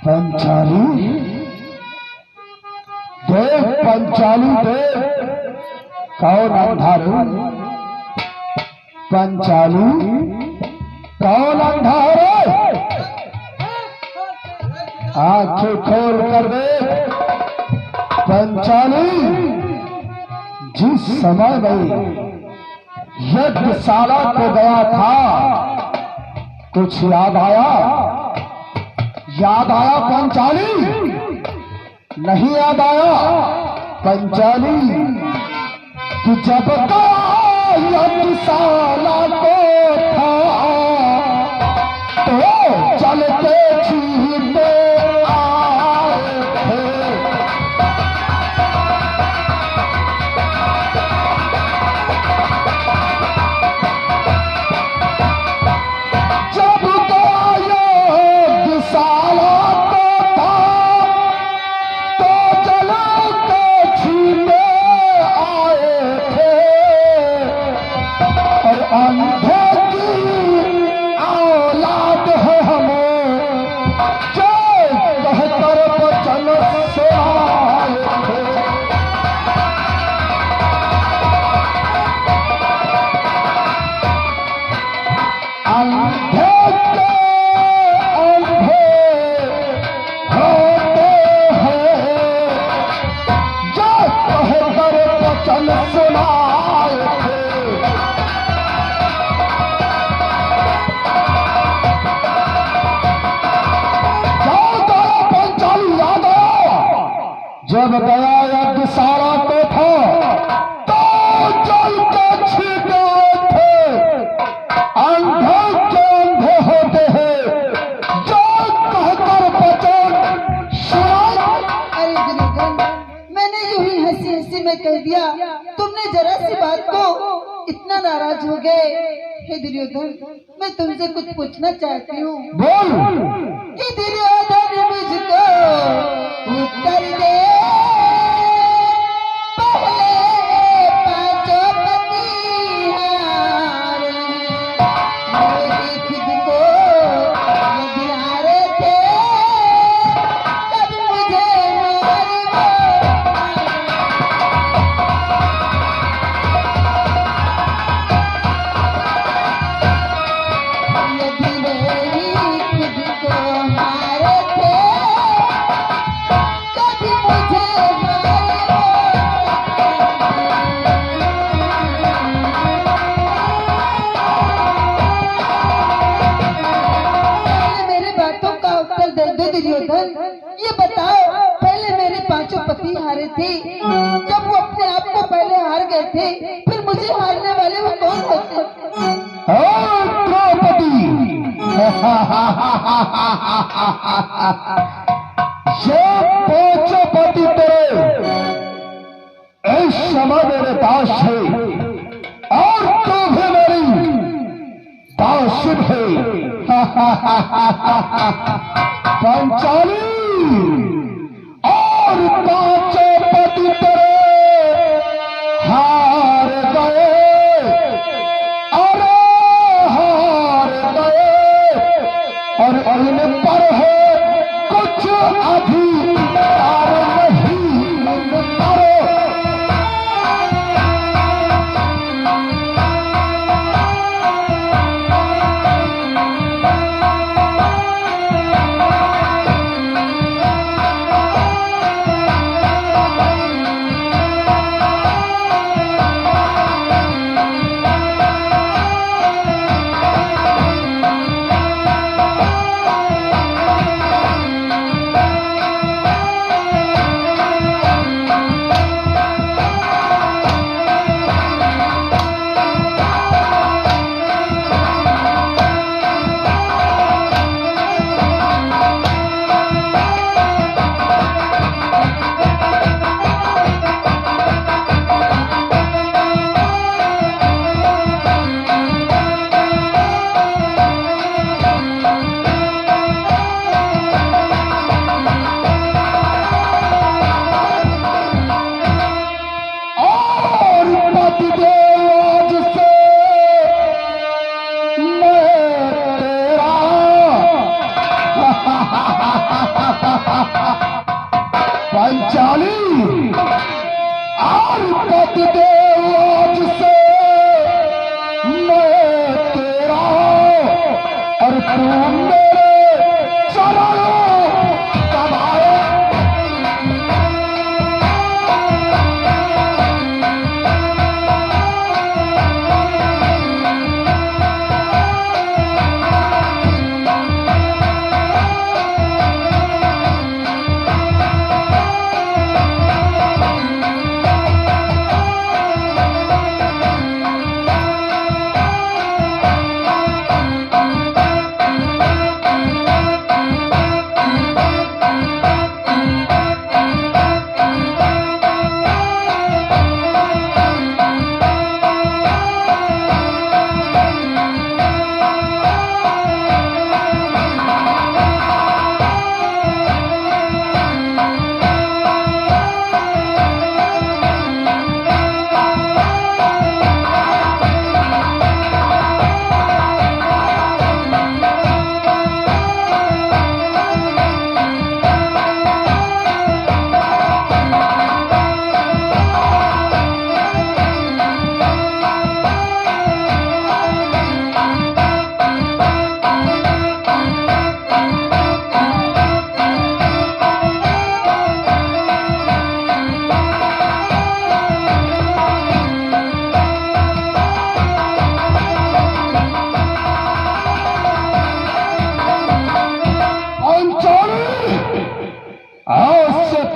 पंचाली देव, पंचाली देव, कौन अंधारू? पंचाली कौन अंधारू? आंखें खोल कर दे। पंचाली, जिस समय में यज्ञशाला को गया था कुछ याद आया? याद आया पंचाली? नहीं याद आया पंचाली कि जब यज्ञशाला को था तो चलते छीनते आए थे। जब यज्ञशाला को था तो चलते छीनते आए थे। और अंधे की औलाद है हमें, जो कहकर वचन सुनाए थे। अंधे के अंधे होते हैं, जो कहकर वचन सुनाए थे। जब गया यज्ञशाला को था तो जल के छींटे थे। अंधे के अंधे होते हैं, जो कहकर वचन सुनाए। अरे दुर्योधन, मैंने यूं ही हंसी हंसी में कह दिया, तुमने जरा सी बात को इतना नाराज हो गए। हे दुर्योधन, मैं तुमसे कुछ पूछना चाहती हूँ। बोल। कि दुर्योधन मुझको उत्तर दे, पहले पांचों पति हारे, मेरे खुद को यदि हारे थे, तब मुझे यदि मेरी खुद को हारे थे, कभी मुझे पहले मेरे बातों का उत्तर दे दो दुर्योधन। ये बताओ, पहले मेरे पांचों पति हारे थे, जब वो अपने आप को पहले हार गए थे, फिर मुझे हारने वाले वो कौन होते? द्रौपदी, ये पांचों पति तेरे इस समय मेरे दास है, और तू भी मेरी दासिन है। पंचाली, और पांचों पति तेरे हार गए, अरे हार गए। और इन पर है कुछ अधिकार नहीं करो। पर तू मेरे चरणों कब आए।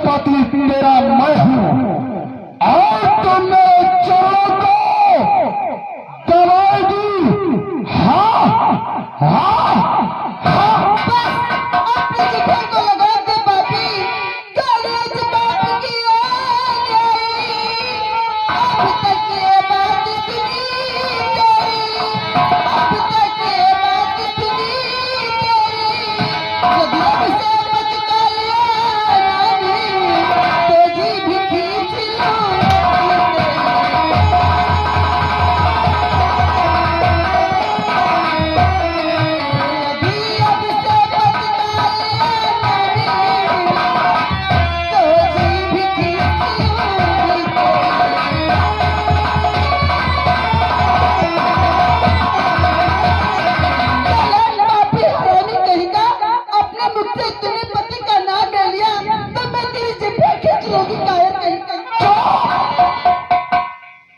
पति तेरा मैं हूं और तुमने चोरों को दबाई दी। हाँ हाँ हाँ अपने जिगर को लगा दे पापी, कॉलेज बाप की आन आई। अब तक ये बात सुनी गई, अब तक ये बात सुनी गई। यदि अब से बचका लिया नहीं, तो जी भी खींच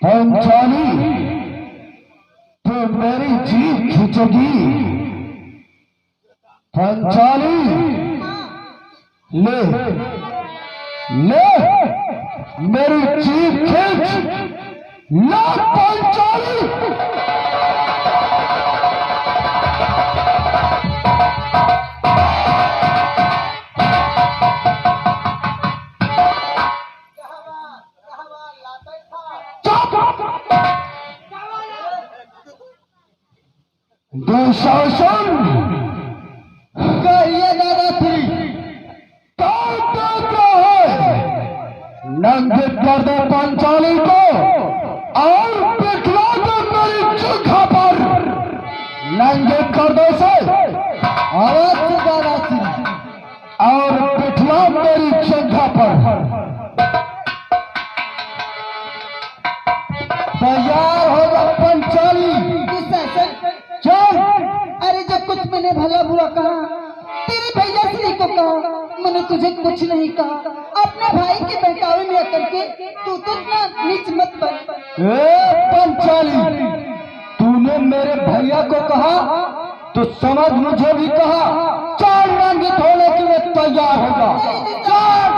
पंचाली तो मेरी जीभ खींचेगी। पंचाली ले ले मेरी जीभ खींच, ले पंचाली। दुशासन कहिए दादा थी नंगे कर दो पंचाली को और पिटवा दो मेरी जगह पर। नंगे कर दो से आवाज से दादा थी और पिटवा मेरी जगह पर। तैयार होगा पंचाली। चल। अरे जब कुछ मैंने भला बुरा कहा, तेरे भैया श्री को कहा, मैंने तुझे कुछ नहीं कहा। अपने भाई के बहकावे में आकर के तू तो इतना नीच मत बन। पंचाली, तूने मेरे भैया को कहा तो समझ मुझे भी कहा। चार रंगित होने के लिए तैयार होगा। चार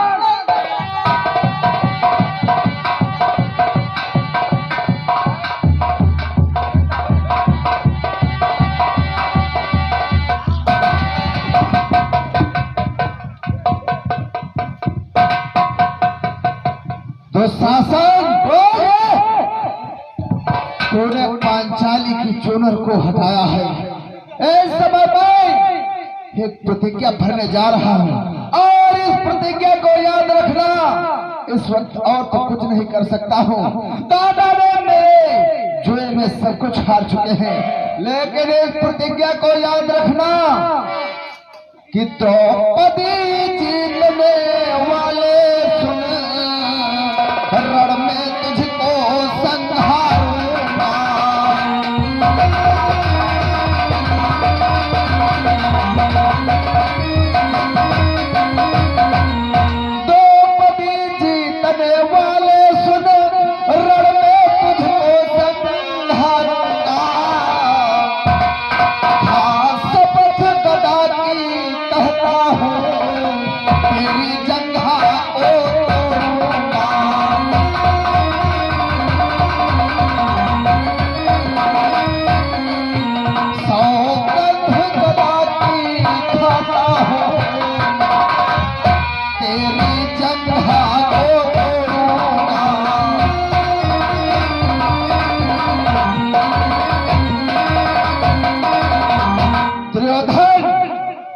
शासन तूने पांचाली की चुनर को हटाया है। इस समय मैं एक प्रतिज्ञा भरने जा रहा हूँ और इस प्रतिज्ञा को याद रखना। इस वक्त और तो कुछ नहीं कर सकता हूँ। दादा ने मेरे जुए में सब कुछ हार चुके हैं, लेकिन इस प्रतिज्ञा को याद रखना कि द्रौपदी जीतने वाले रण में तुझको संहारूंगा।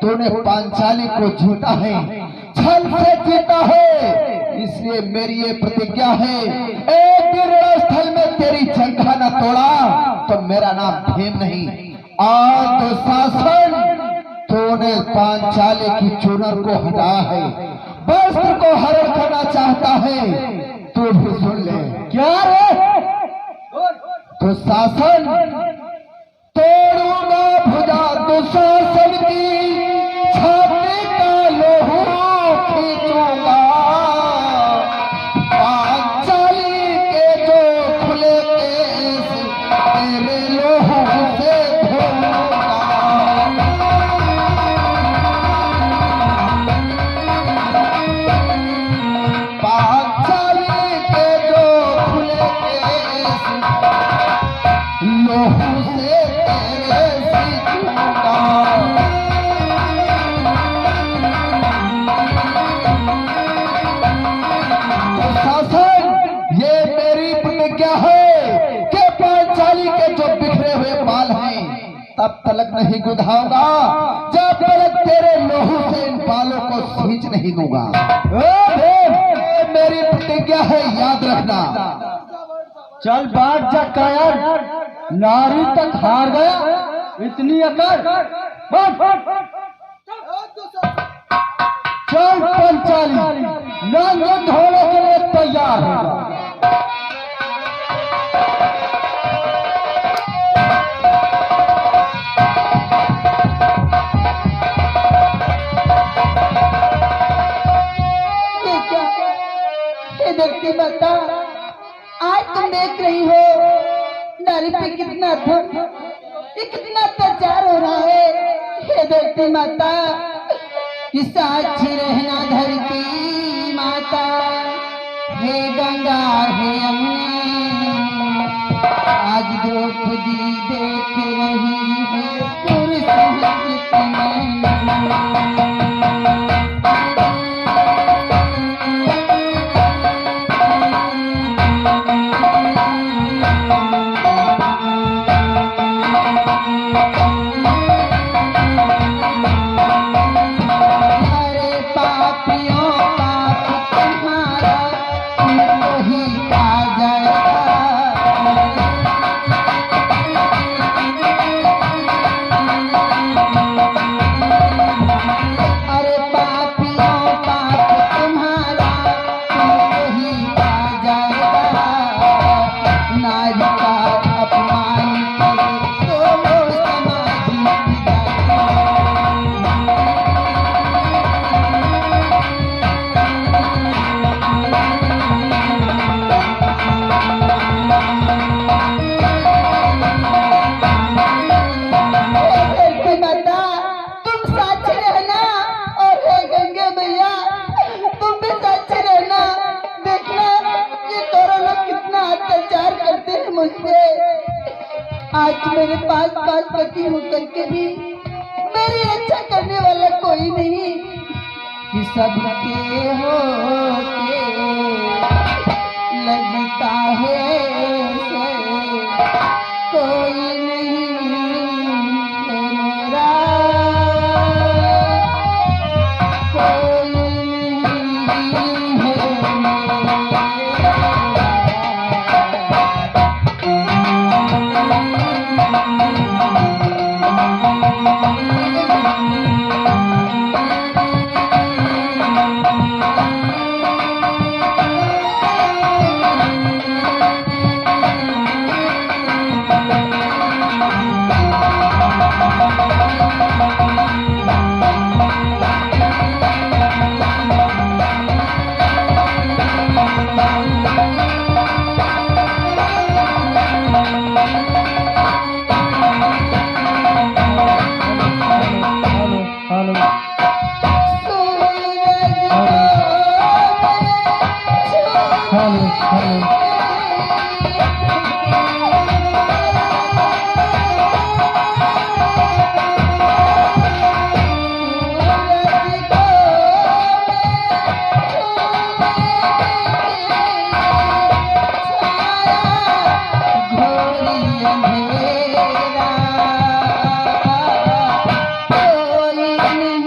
तूने पांचाली को जीता है, छल से जीता है, इसलिए मेरी ये प्रतिज्ञा है, एक भी रणस्थल में तेरी जंघा न तोड़ा तो मेरा नाम भीम नहीं। आज दुशासन तूने पांचाली की चूनर को हटाया है, वस्त्र को हरण करना चाहता है, तू भी सुन ले। क्या रे? दुशासन तोड़ूंगा भुजा दुशासन की, छाती का लोहू खींचूंगा, पांचाली के जो खुले केस तेरे लोहू से धोऊंगा। पांचाली के जो खुले केस लोहू से तेरे सींचूंगा। शासन, ये मेरी प्रतिज्ञा है कि पांचाली के जो बिखरे हुए बाल हैं तब तलक नहीं गुदाऊंगा जब तलक तेरे लोहू से इन बालों को सींच नहीं दूंगा। मेरी प्रतिज्ञा है, याद रखना। चल बाट जा कायर, नारी तक हार गया, इतनी अकड़। चल पंचाली, नंगे घोड़े के लिए तैयार हो जा। ये क्या? ये देखती माता, आज तुम देख रही हो नारी पे कितना धन, ये कितना अत्याचार हो रहा है। ये देखती माता, कि साक्षी रहना धरती माता, हे गंगा हे यमुना, आज द्रौपदी देख रही है पुरुष कितने। आज मेरे पास 5 पति होकर के भी मेरी रक्षा करने वाला कोई नहीं, कि सबके होके लगता है से कोई नहीं है मेरा, कोई नहीं है मेरा। कोई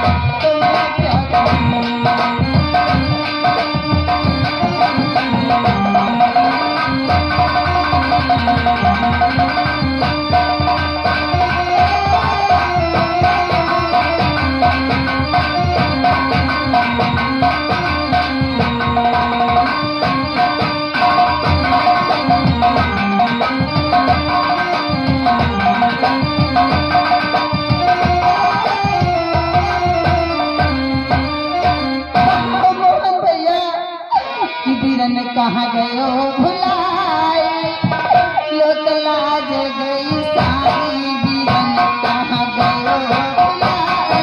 तो मैं क्या करूं? मोहन भैया कि बीरन कहाँ गयो भुलाए, लोक लाज गई सारी, बीरन कहाँ गयो भुलाए।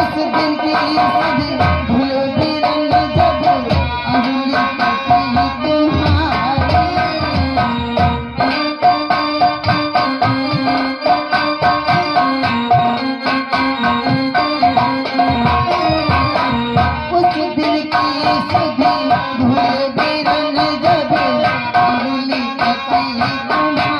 उस दिन की सुधी भूलो बीरन जब अंगुली पकड़ी तुम्हारी। उस दिन की सुधी भूलो बीरन जब अंगुली पकड़ी तुम्हारी।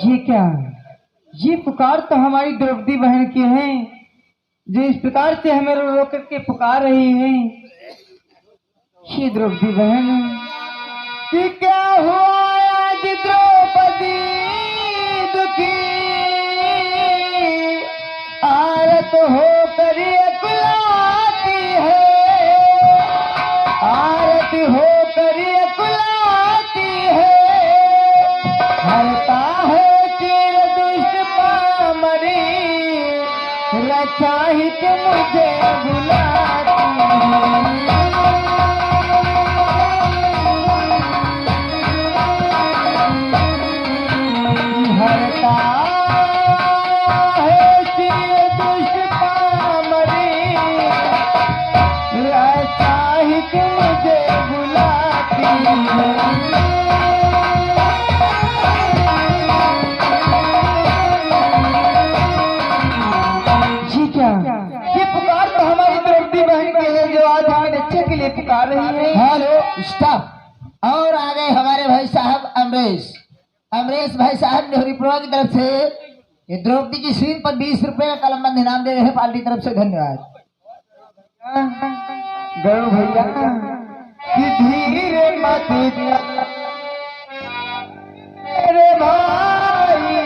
ये क्या, ये पुकार तो हमारी द्रौपदी बहन की है, जो इस प्रकार से हमें रो रो करके पुकार रही है। ये द्रौपदी बहन कि क्या हुआ आज द्रौपदी दुखी, आरत हो कर कुलाती है, आरत हो कर कुलाती है, हरता है चिर दुष्ट पामरी, चाही के मुझे बुलाती हरता है सिर दुष्ट पामरी चाही के मुझे बुलाती जी क्या ये पुकार तो हमारी द्रौपदी बहन की है जो आज हमें रक्षा के लिए पुकार रही है। Hello stop. और आ गए हमारे भाई साहब अमरीश अमरीश भाई साहब नेहरूपुरा की तरफ से ये द्रौपदी की सीन पर 20 रुपए का कलमबंद इनाम दे रहे हैं पार्टी की तरफ से। धन्यवाद। गरु भैया कि धीरे मत मेरे भाई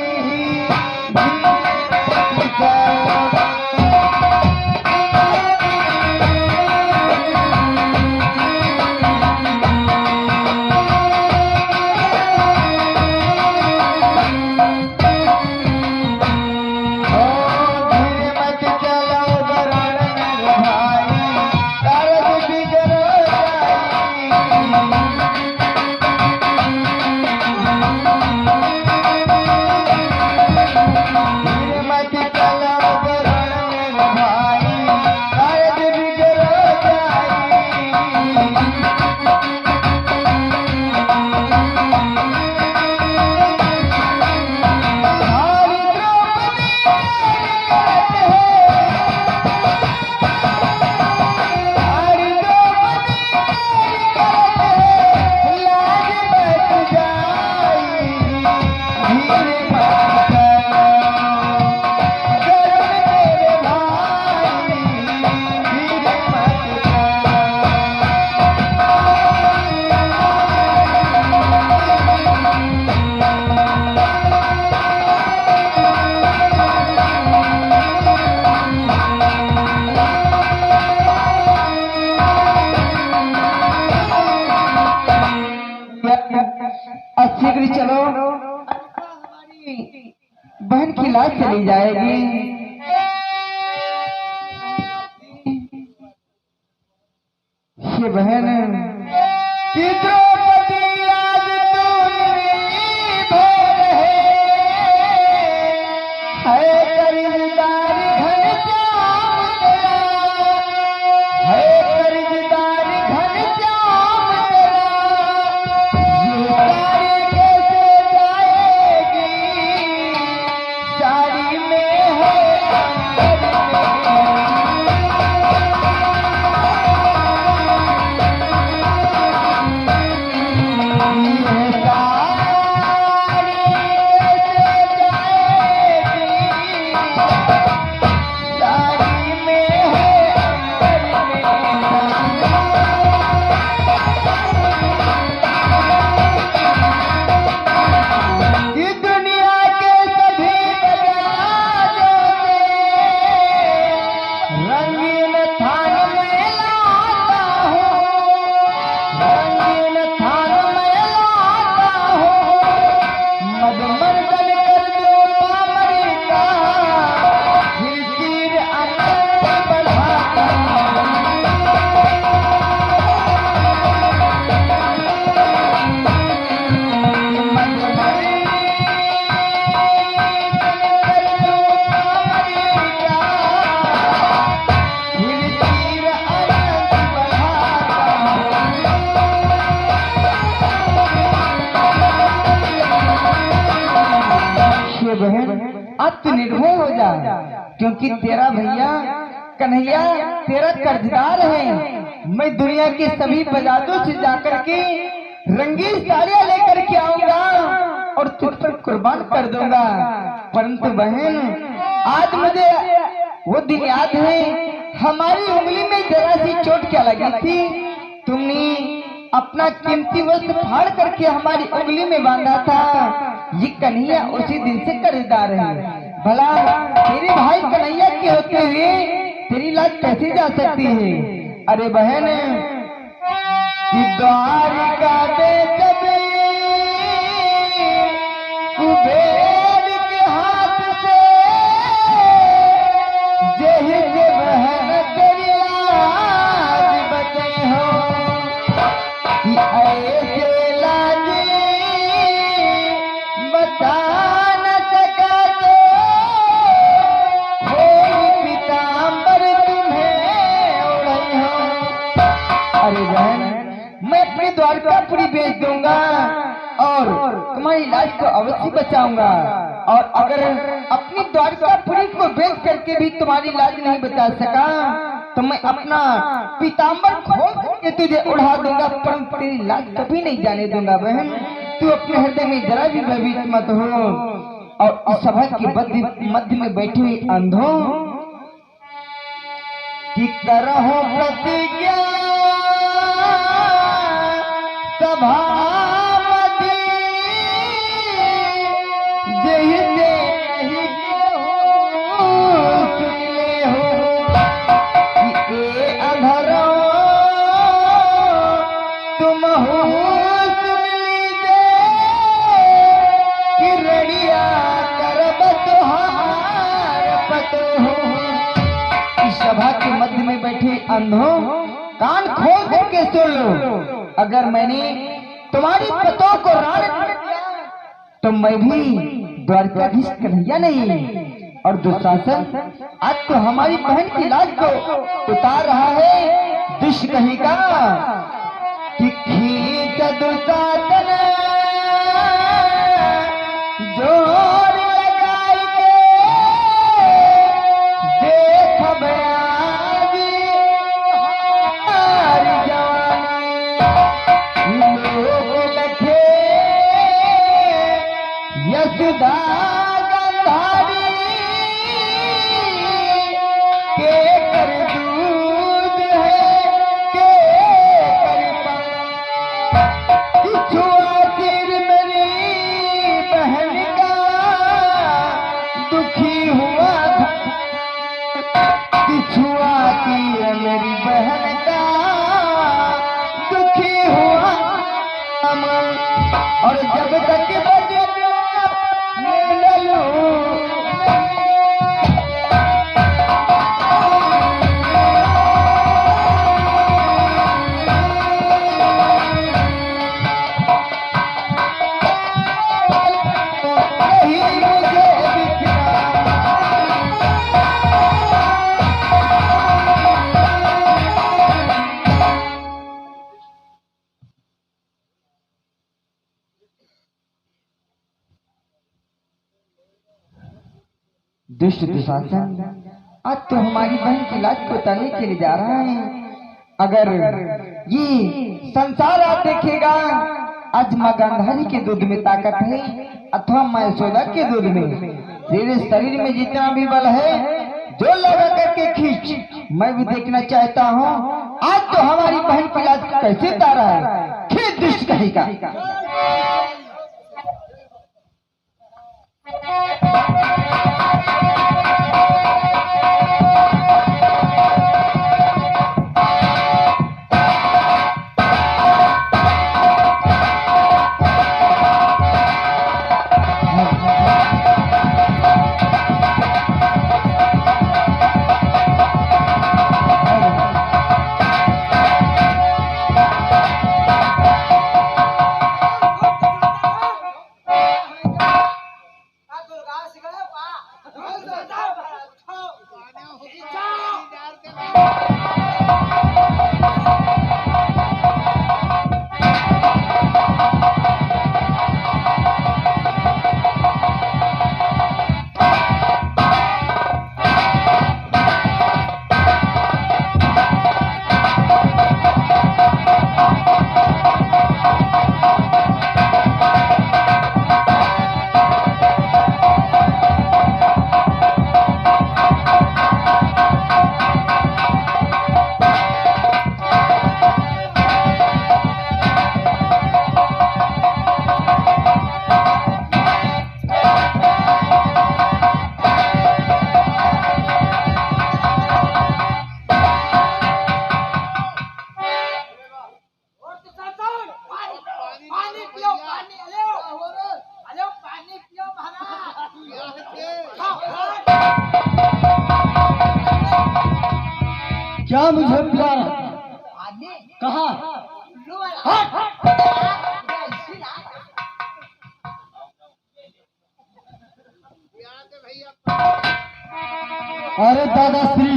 शीघ्र चलो हमारी बहन की लाश चली जाएगी। ये बहन कि द्रौपदी आज तूने भर है कर्जदार घनश्याम तेरा है कर्जदार घनश्याम आत्मनिर्भर हो जा, क्योंकि तेरा भैया कन्हैया तेरा कर्जदार है। मैं दुनिया के सभी बाजारों से जाकर के रंगीन साड़ियां लेकर के आऊंगा और तुझ पर कुर्बान कर दूंगा। परंतु बहन आज मुझे वो दिन याद है, हमारी उंगली में जरा सी चोट क्या लगी थी, तुमने अपना कीमती वस्त्र फाड़ करके हमारी उंगली में बांधा था। ये कन्हैया उसी दिन से कर्जदार है। भला तेरे भाई कन्हैया के होते हुए तेरी लाज कैसे जा सकती है? अरे बहन द्वारिका बेचबी कुबेर के हाथ से अरे बहन, मैं अपनी द्वारकापुरी बेच दूंगा और तुम्हारी लाज को अवश्य बचाऊंगा। और अगर अपनी द्वारकापुरी को बेच करके भी तुम्हारी लाज नहीं बचा सका तो मैं अपना पीताम्बर खोल करके तुझे उड़ा दूंगा, पर तेरी लाज कभी नहीं जाने दूंगा। बहन, तू अपने हृदय में जरा भी भयभीत मत हो। और इस सभा के मध्य में बैठे हुए अंधों की करहो प्रतिज्ञा, सभा मध्य जय जय सुन ले हो कि ए अंधरो तुम हो सुन लीजे कि रड़िया करब तुहार पतो हो। इस सभा के मध्य में बैठे अंधों, कान खोल करके सुन लो। अगर मैंने तुम्हारी पतों को राण कर दिया तो मैं भी द्वारकाधीश कन्हैया नहीं। और दुशासन आज तो हमारी बहन की लाज को उतार रहा है दुष्ट कहेगा कि खींच दुशासन जोर लगाई के देख बयागी हार जवानी लोग लखे यशोदा गंधारी के कर दूध है के कर पान छुआ तीर मेरी बहन का दुखी हुआ छुआ तीर मेरी बहन का दुखी हुआ। और जब तक बजे दुष्ट दुशासन आज तो हमारी बहन की लाज को उतारने के लिए जा रहा है। अगर ये संसार आज देखेगा आज माँ गांधारी के दूध में ताकत है अथवा माँ यशोदा के दूध में, तेरे शरीर में जितना भी बल है जो लगा करके खींच, मैं भी देखना चाहता हूँ आज तो हमारी बहन की लाज कैसे उतारा है। खींच दुष्ट कहेगा। क्या मुझे प्यार कहा? अरे दादा श्री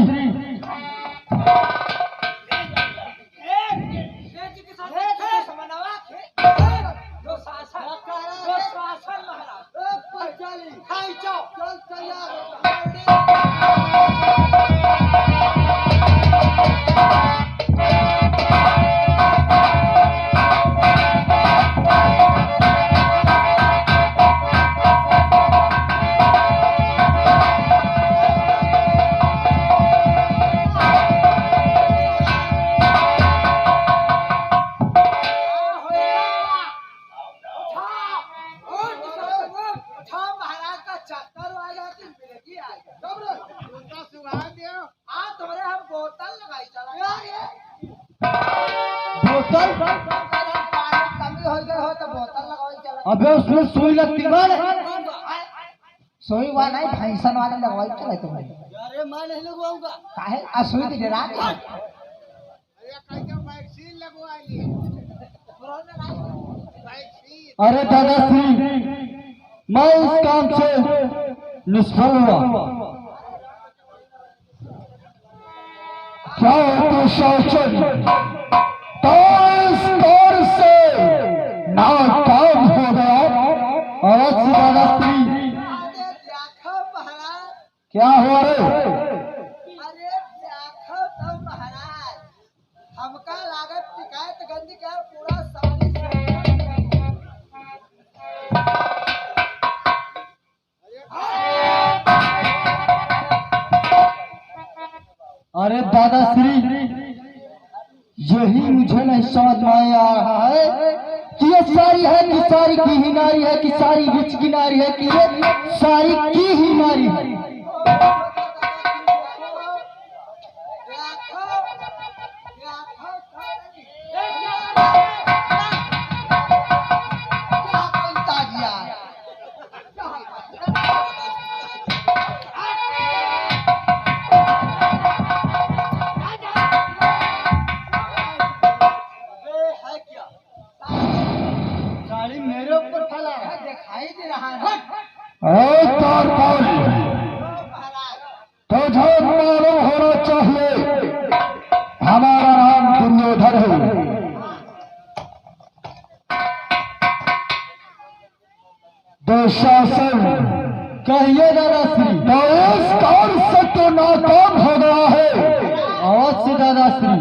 बोतल लगाई चला बोतल? पानी कमी हो गई हो तो बोतल लगाई चला। अबे उसमें सुई लगती बाल। सोई वाला नहीं भैंसन वाला लगवाई चला तुम्हें। अरे मैं नहीं लगवाऊंगा। काहे असुई की रात है। वैक्सीन लगवाइए। अरे दादाश्री, मैं इस काम से निष्फल हुआ। क्या तो शासन तो इस दौर से नाकाम हो गया। अवश्य दादाश्री। देखो महाराज, क्या हुआ रे? अरे देखो तो महाराज, हमका लागत शिकायत गंदी का पूरा सारी अरे दादाश्री, यही मुझे नहीं समझ में आ रहा है कि ये सारी है कि सारी की ही नारी है, कि सारी बिच की नारी है, कि ये सारी की ही नारी है। साड़ी मेरे ऊपर फैला है, दिखाई दे रहा है। ओ तारपाल, तुझे मालूम होना चाहिए हमारा नाम दुर्योधन है। दुशासन कहिए दादाश्री। तो इस दौर से तो नाकाम हो गया है। अवश्य दादाश्री।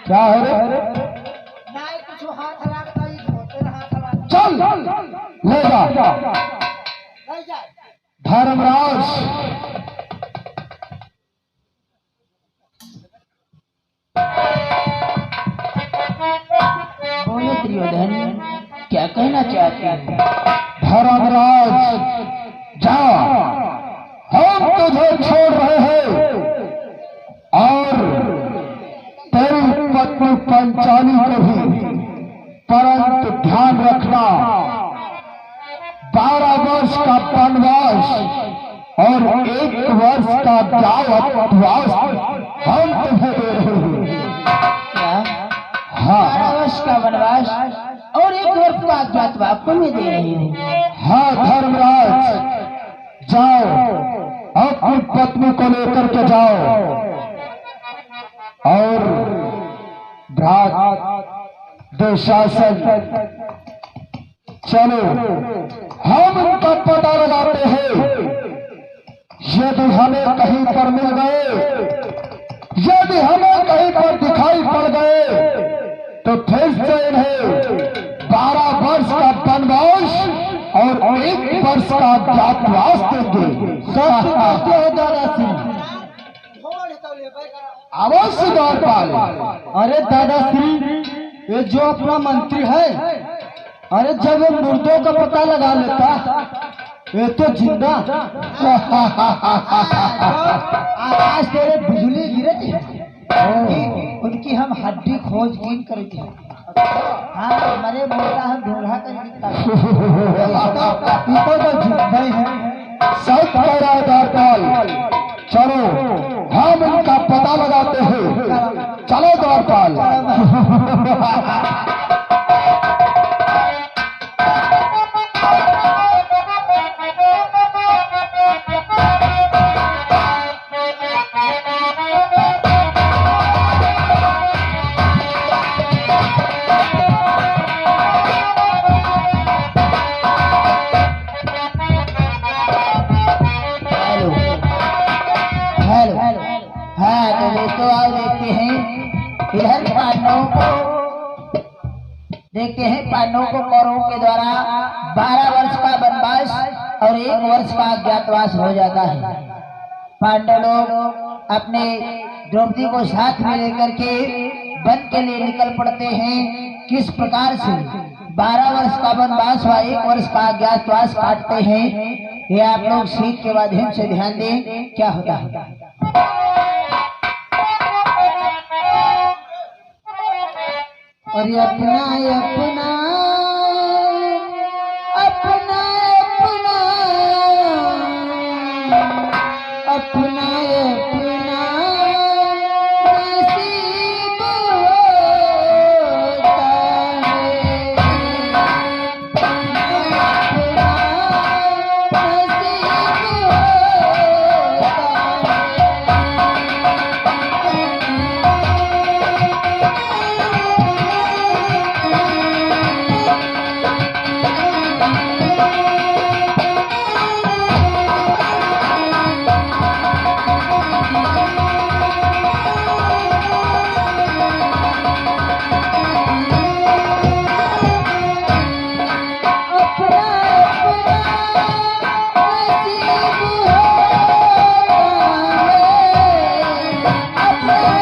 क्या है रे? नहीं कुछ हाथ लगता ही धोते हाथ लगा चल ले जा नहीं जाए। धर्मराज। बोलो दुर्योधन, क्या कहना चाहते हैं? धर्मराज जा, हम तुझे छोड़ रहे हैं और तेरी पत्नी पंचाली को भी, परंतु ध्यान रखना 12 वर्ष का वनवास और 1 वर्ष का ज्ञातवास हम तुम्हें दे रहे हैं। क्या? हाँ 12 वर्ष का वनवास और 1 वर्ष का अज्ञातवास को मैं दे रही हूँ। हाँ धर्मराज, जाओ अपनी पत्नी को लेकर के जाओ और भ्रात दुशासन चलो हम उनका पता लगाते हैं। यदि हमें कहीं पर मिल गए, यदि हमें कहीं पर दिखाई पड़ गए तो फिर से इन्हें 12 वर्ष का वनवास और 1 वर्ष का ज्ञातवास देंगे। अवश्य द्वारपाल। अरे दादाश्री, ये जो अपना मंत्री है, अरे जब वो मुर्दों का पता लगा लेता, ये तो जिंदा। आकाश तेरे बिजली गिरती है, उनकी हम हड्डी खोज कीन करती है। हाँ मरे मोटा हम ढूंढा कर दिखता तो जिंदा ही है। सब कह रहा है द्वारपाल, चलो हम इनका पता लगाते हैं। चलो द्वारपाल। हाँ तो दोस्तों आओ देखते हैं इधर पांडवों को, देखते हैं पांडवों को कौरवों के द्वारा 12 वर्ष का वनवास और 1 वर्ष का अज्ञातवास हो जाता है। पांडव लोग अपने द्रौपदी को साथ में लेकर के वन के लिए निकल पड़ते हैं। किस प्रकार से 12 वर्ष का वनवास व 1 वर्ष का अज्ञातवास काटते हैं, ये आप लोग सीख के माध्यम से ध्यान दें क्या होता है। और ये अपना अपना अपना अपना अपना अपना नसीब होता है, अपना अपना नसीब अपना